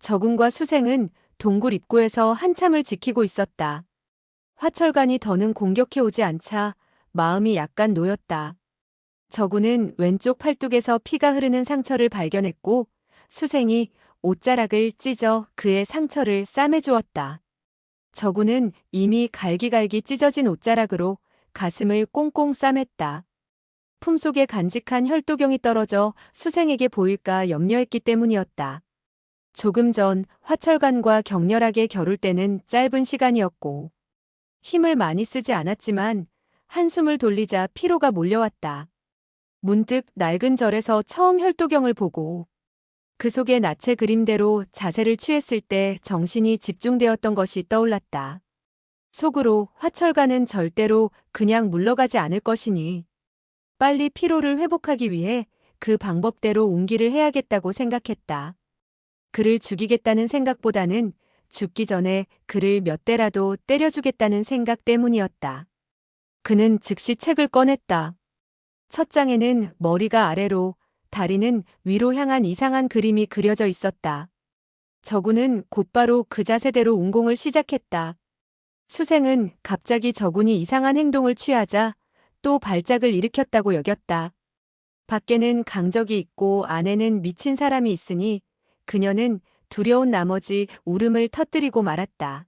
적군과 수생은 동굴 입구에서 한참을 지키고 있었다. 화철간이 더는 공격해오지 않자 마음이 약간 놓였다. 적군은 왼쪽 팔뚝에서 피가 흐르는 상처를 발견했고 수생이 옷자락을 찢어 그의 상처를 싸매주었다. 적군은 이미 갈기갈기 찢어진 옷자락으로 가슴을 꽁꽁 싸맸다. 품속에 간직한 혈도경이 떨어져 수생에게 보일까 염려했기 때문이었다. 조금 전 화철관과 격렬하게 겨룰 때는 짧은 시간이었고 힘을 많이 쓰지 않았지만 한숨을 돌리자 피로가 몰려왔다. 문득 낡은 절에서 처음 혈도경을 보고 그 속의 나체 그림대로 자세를 취했을 때 정신이 집중되었던 것이 떠올랐다. 속으로 화철관은 절대로 그냥 물러가지 않을 것이니 빨리 피로를 회복하기 위해 그 방법대로 운기를 해야겠다고 생각했다. 그를 죽이겠다는 생각보다는 죽기 전에 그를 몇 대라도 때려주겠다는 생각 때문이었다. 그는 즉시 책을 꺼냈다. 첫 장에는 머리가 아래로, 다리는 위로 향한 이상한 그림이 그려져 있었다. 저군은 곧바로 그 자세대로 운공을 시작했다. 수생은 갑자기 저군이 이상한 행동을 취하자 또 발작을 일으켰다고 여겼다. 밖에는 강적이 있고 안에는 미친 사람이 있으니 그녀는 두려운 나머지 울음을 터뜨리고 말았다.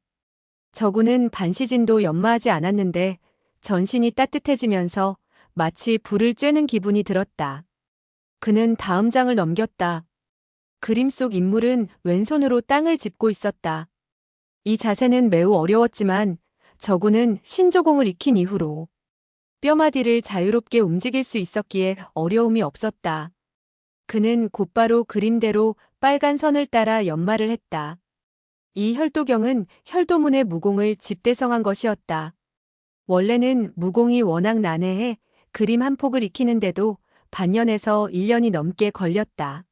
저군은 반시진도 연마하지 않았는데 전신이 따뜻해지면서 마치 불을 쬐는 기분이 들었다. 그는 다음 장을 넘겼다. 그림 속 인물은 왼손으로 땅을 짚고 있었다. 이 자세는 매우 어려웠지만 저군은 신조공을 익힌 이후로 뼈마디를 자유롭게 움직일 수 있었기에 어려움이 없었다. 그는 곧바로 그림대로 빨간 선을 따라 연마를 했다. 이 혈도경은 혈도문의 무공을 집대성한 것이었다. 원래는 무공이 워낙 난해해 그림 한 폭을 익히는데도 반년에서 1년이 넘게 걸렸다.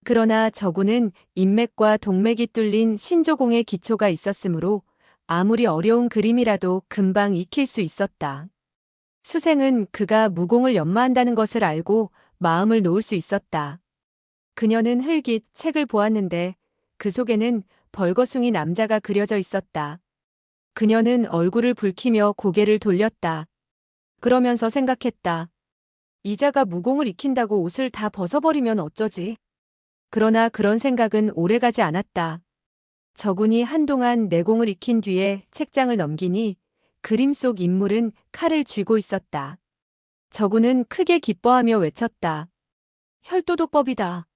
그러나 저군은 인맥과 동맥이 뚫린 신조공의 기초가 있었으므로 아무리 어려운 그림이라도 금방 익힐 수 있었다. 수생은 그가 무공을 연마한다는 것을 알고 마음을 놓을 수 있었다. 그녀는 흘깃 책을 보았는데 그 속에는 벌거숭이 남자가 그려져 있었다. 그녀는 얼굴을 붉히며 고개를 돌렸다. 그러면서 생각했다. 이자가 무공을 익힌다고 옷을 다 벗어버리면 어쩌지? 그러나 그런 생각은 오래가지 않았다. 저군이 한동안 내공을 익힌 뒤에 책장을 넘기니 그림 속 인물은 칼을 쥐고 있었다. 저군은 크게 기뻐하며 외쳤다. 혈도도법이다.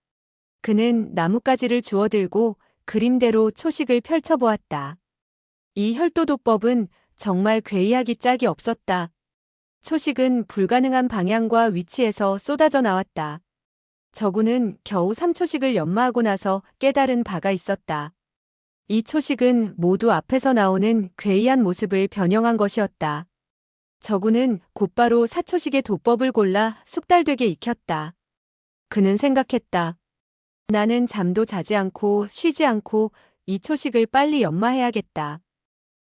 그는 나뭇가지를 주워들고 그림대로 초식을 펼쳐보았다. 이 혈도도법은 정말 괴이하기 짝이 없었다. 초식은 불가능한 방향과 위치에서 쏟아져 나왔다. 저군은 겨우 3초식을 연마하고 나서 깨달은 바가 있었다. 이 초식은 모두 앞에서 나오는 괴이한 모습을 변형한 것이었다. 저군은 곧바로 4초식의 도법을 골라 숙달되게 익혔다. 그는 생각했다. 나는 잠도 자지 않고 쉬지 않고 이 초식을 빨리 연마해야겠다.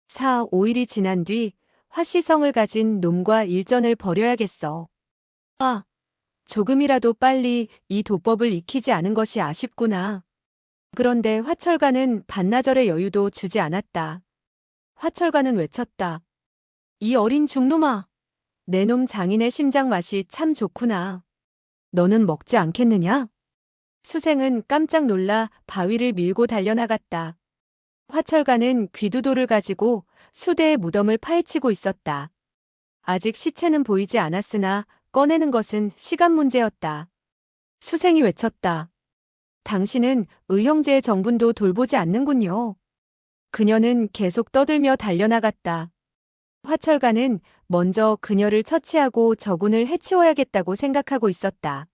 4, 5일이 지난 뒤 화씨성을 가진 놈과 일전을 벌여야겠어. 아, 조금이라도 빨리 이 도법을 익히지 않은 것이 아쉽구나. 그런데 화철가는 반나절의 여유도 주지 않았다. 화철가는 외쳤다. 이 어린 중놈아, 내 놈 장인의 심장 맛이 참 좋구나. 너는 먹지 않겠느냐? 수생은 깜짝 놀라 바위를 밀고 달려나갔다. 화철가는 귀두도를 가지고 수대의 무덤을 파헤치고 있었다. 아직 시체는 보이지 않았으나 꺼내는 것은 시간 문제였다. 수생이 외쳤다. 당신은 의형제의 정분도 돌보지 않는군요. 그녀는 계속 떠들며 달려나갔다. 화철가는 먼저 그녀를 처치하고 저군을 해치워야겠다고 생각하고 있었다.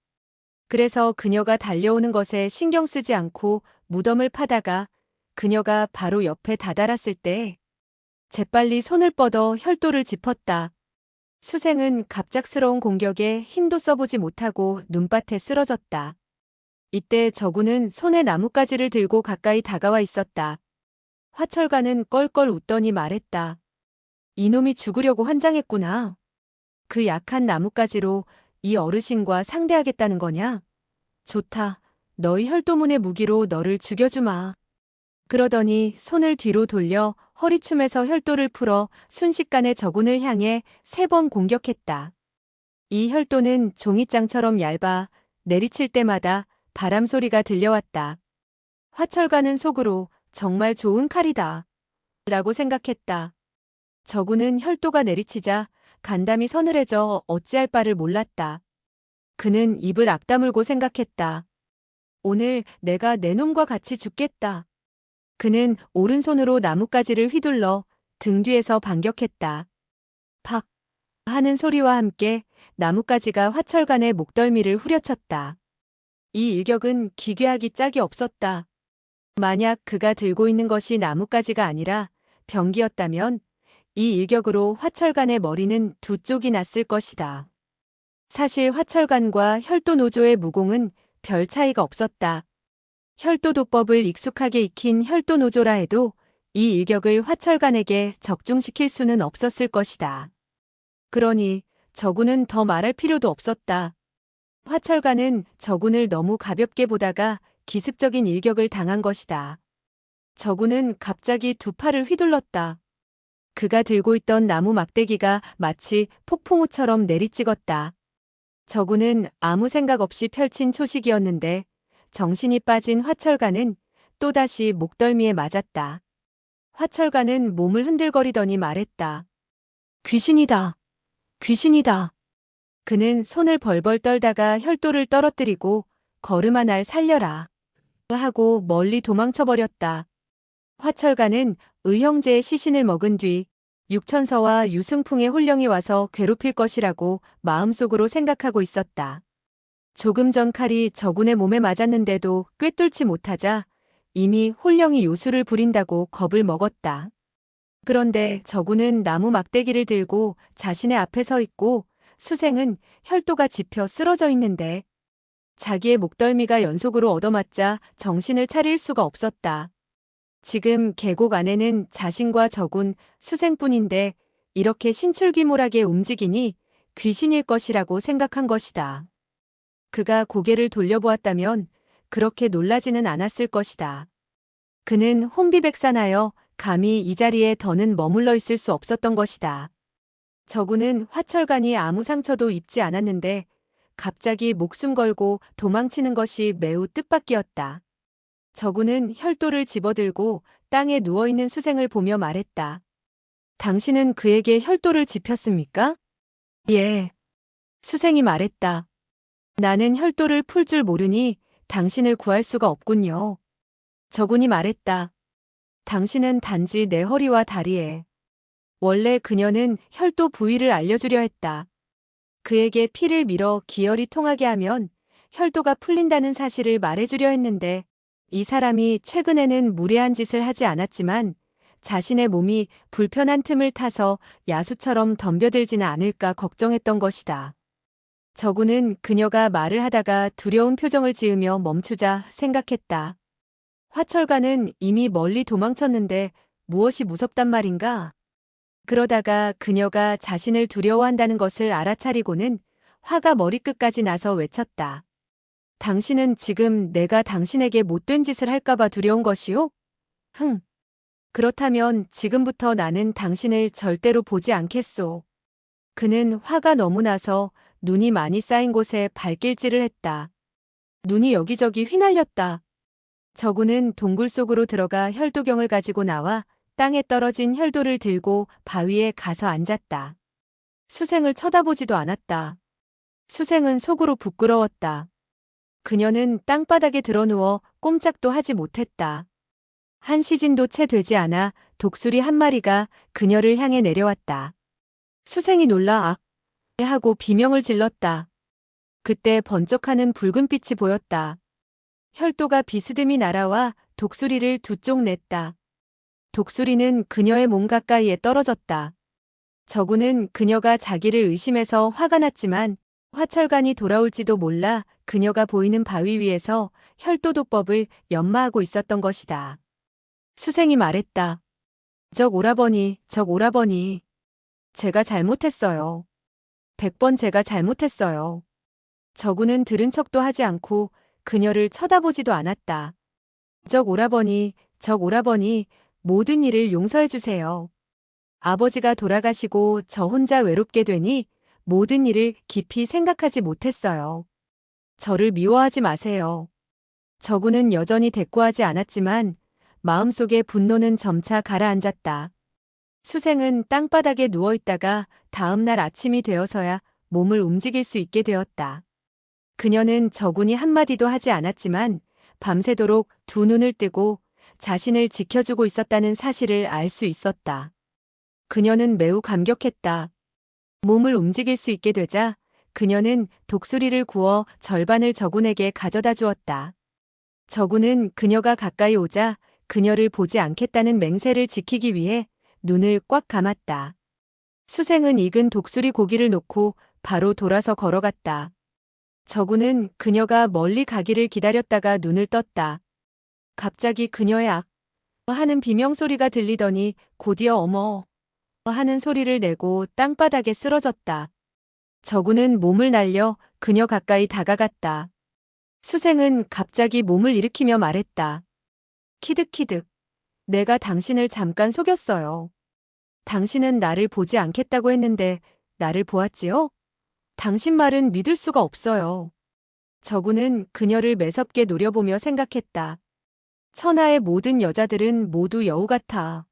그래서 그녀가 달려오는 것에 신경 쓰지 않고 무덤을 파다가 그녀가 바로 옆에 다다랐을 때 재빨리 손을 뻗어 혈도를 짚었다. 수생은 갑작스러운 공격에 힘도 써보지 못하고 눈밭에 쓰러졌다. 이때 저군은 손에 나뭇가지를 들고 가까이 다가와 있었다. 화철가는 껄껄 웃더니 말했다. 이놈이 죽으려고 환장했구나. 그 약한 나뭇가지로 이 어르신과 상대하겠다는 거냐? 좋다. 너희 혈도문의 무기로 너를 죽여주마. 그러더니 손을 뒤로 돌려 허리춤에서 혈도를 풀어 순식간에 저군을 향해 3번 공격했다. 이 혈도는 종이장처럼 얇아 내리칠 때마다 바람 소리가 들려왔다. 화철가는 속으로 정말 좋은 칼이다 라고 생각했다. 저군은 혈도가 내리치자 간담이 서늘해져 어찌할 바를 몰랐다. 그는 입을 악다물고 생각했다. 오늘 내가 내 놈과 같이 죽겠다. 그는 오른손으로 나뭇가지를 휘둘러 등 뒤에서 반격했다. 팍 하는 소리와 함께 나뭇가지가 화철간의 목덜미를 후려쳤다. 이 일격은 기괴하기 짝이 없었다. 만약 그가 들고 있는 것이 나뭇가지가 아니라 병기였다면 이 일격으로 화철간의 머리는 2쪽이 났을 것이다. 사실 화철간과 혈도노조의 무공은 별 차이가 없었다. 혈도도법을 익숙하게 익힌 혈도노조라 해도 이 일격을 화철간에게 적중시킬 수는 없었을 것이다. 그러니 저군은 더 말할 필요도 없었다. 화철간은 저군을 너무 가볍게 보다가 기습적인 일격을 당한 것이다. 저군은 갑자기 2팔을 휘둘렀다. 그가 들고 있던 나무 막대기가 마치 폭풍우처럼 내리찍었다. 저군은 아무 생각 없이 펼친 초식이었는데 정신이 빠진 화철간은 또다시 목덜미에 맞았다. 화철간은 몸을 흔들거리더니 말했다. 귀신이다. 귀신이다. 그는 손을 벌벌 떨다가 혈도를 떨어뜨리고 걸음아 날 살려라 하고 멀리 도망쳐버렸다. 화철간은 의형제의 시신을 먹은 뒤 육천서와 유승풍의 혼령이 와서 괴롭힐 것이라고 마음속으로 생각하고 있었다. 조금 전 칼이 저군의 몸에 맞았는데도 꿰뚫지 못하자 이미 혼령이 요술을 부린다고 겁을 먹었다. 그런데 저군은 나무 막대기를 들고 자신의 앞에 서 있고 수생은 혈도가 집혀 쓰러져 있는데 자기의 목덜미가 연속으로 얻어맞자 정신을 차릴 수가 없었다. 지금 계곡 안에는 자신과 저군, 수생뿐인데 이렇게 신출귀몰하게 움직이니 귀신일 것이라고 생각한 것이다. 그가 고개를 돌려보았다면 그렇게 놀라지는 않았을 것이다. 그는 혼비백산하여 감히 이 자리에 더는 머물러 있을 수 없었던 것이다. 저군은 화철간이 아무 상처도 입지 않았는데 갑자기 목숨 걸고 도망치는 것이 매우 뜻밖이었다. 저군은 혈도를 집어들고 땅에 누워있는 수생을 보며 말했다. 당신은 그에게 혈도를 집혔습니까? 예. 수생이 말했다. 나는 혈도를 풀 줄 모르니 당신을 구할 수가 없군요. 저군이 말했다. 당신은 단지 내 허리와 다리에. 원래 그녀는 혈도 부위를 알려주려 했다. 그에게 피를 밀어 기혈이 통하게 하면 혈도가 풀린다는 사실을 말해주려 했는데 이 사람이 최근에는 무례한 짓을 하지 않았지만 자신의 몸이 불편한 틈을 타서 야수처럼 덤벼들지는 않을까 걱정했던 것이다. 저군은 그녀가 말을 하다가 두려운 표정을 지으며 멈추자 생각했다. 화철가는 이미 멀리 도망쳤는데 무엇이 무섭단 말인가? 그러다가 그녀가 자신을 두려워한다는 것을 알아차리고는 화가 머리끝까지 나서 외쳤다. 당신은 지금 내가 당신에게 못된 짓을 할까봐 두려운 것이오? 흥. 그렇다면 지금부터 나는 당신을 절대로 보지 않겠소. 그는 화가 너무 나서 눈이 많이 쌓인 곳에 발길질을 했다. 눈이 여기저기 휘날렸다. 저군은 동굴 속으로 들어가 혈도경을 가지고 나와 땅에 떨어진 혈도를 들고 바위에 가서 앉았다. 수생을 쳐다보지도 않았다. 수생은 속으로 부끄러웠다. 그녀는 땅바닥에 드러누워 꼼짝도 하지 못했다. 한 시진도 채 되지 않아 독수리 한 마리가 그녀를 향해 내려왔다. 수생이 놀라 악 하고 비명을 질렀다. 그때 번쩍하는 붉은빛이 보였다. 혈도가 비스듬히 날아와 독수리를 2쪽 냈다. 독수리는 그녀의 몸 가까이에 떨어졌다. 저군은 그녀가 자기를 의심해서 화가 났지만 화철간이 돌아올지도 몰라 그녀가 보이는 바위 위에서 혈도도법을 연마하고 있었던 것이다. 수생이 말했다. 적 오라버니, 적 오라버니. 제가 잘못했어요. 100번 제가 잘못했어요. 저군은 들은 척도 하지 않고 그녀를 쳐다보지도 않았다. 적 오라버니, 적 오라버니, 모든 일을 용서해 주세요. 아버지가 돌아가시고 저 혼자 외롭게 되니 모든 일을 깊이 생각하지 못했어요. 저를 미워하지 마세요. 저구는 여전히 대꾸하지 않았지만 마음속의 분노는 점차 가라앉았다. 수생은 땅바닥에 누워있다가 다음 날 아침이 되어서야 몸을 움직일 수 있게 되었다. 그녀는 저군이 한마디도 하지 않았지만 밤새도록 두 눈을 뜨고 자신을 지켜주고 있었다는 사실을 알 수 있었다. 그녀는 매우 감격했다. 몸을 움직일 수 있게 되자 그녀는 독수리를 구워 절반을 저군에게 가져다 주었다. 저군은 그녀가 가까이 오자 그녀를 보지 않겠다는 맹세를 지키기 위해 눈을 꽉 감았다. 수생은 익은 독수리 고기를 놓고 바로 돌아서 걸어갔다. 저군은 그녀가 멀리 가기를 기다렸다가 눈을 떴다. 갑자기 그녀의 악 하는 비명소리가 들리더니 곧이어 어머 하는 소리를 내고 땅바닥에 쓰러졌다. 저군은 몸을 날려 그녀 가까이 다가갔다. 수생은 갑자기 몸을 일으키며 말했다. 키득키득. 내가 당신을 잠깐 속였어요. 당신은 나를 보지 않겠다고 했는데 나를 보았지요? 당신 말은 믿을 수가 없어요. 저군은 그녀를 매섭게 노려보며 생각했다. 천하의 모든 여자들은 모두 여우 같아.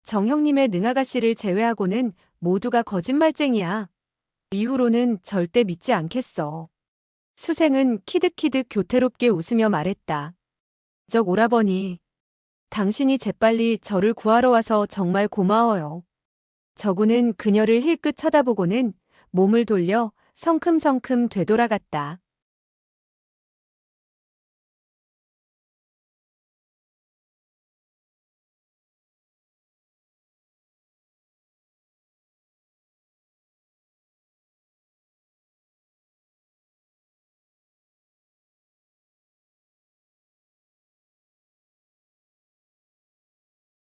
정형님의 능아가씨를 제외하고는 모두가 거짓말쟁이야. 이후로는 절대 믿지 않겠어. 수생은 키득키득 교태롭게 웃으며 말했다. 적 오라버니, 당신이 재빨리 저를 구하러 와서 정말 고마워요. 저군은 그녀를 힐끗 쳐다보고는 몸을 돌려 성큼성큼 되돌아갔다.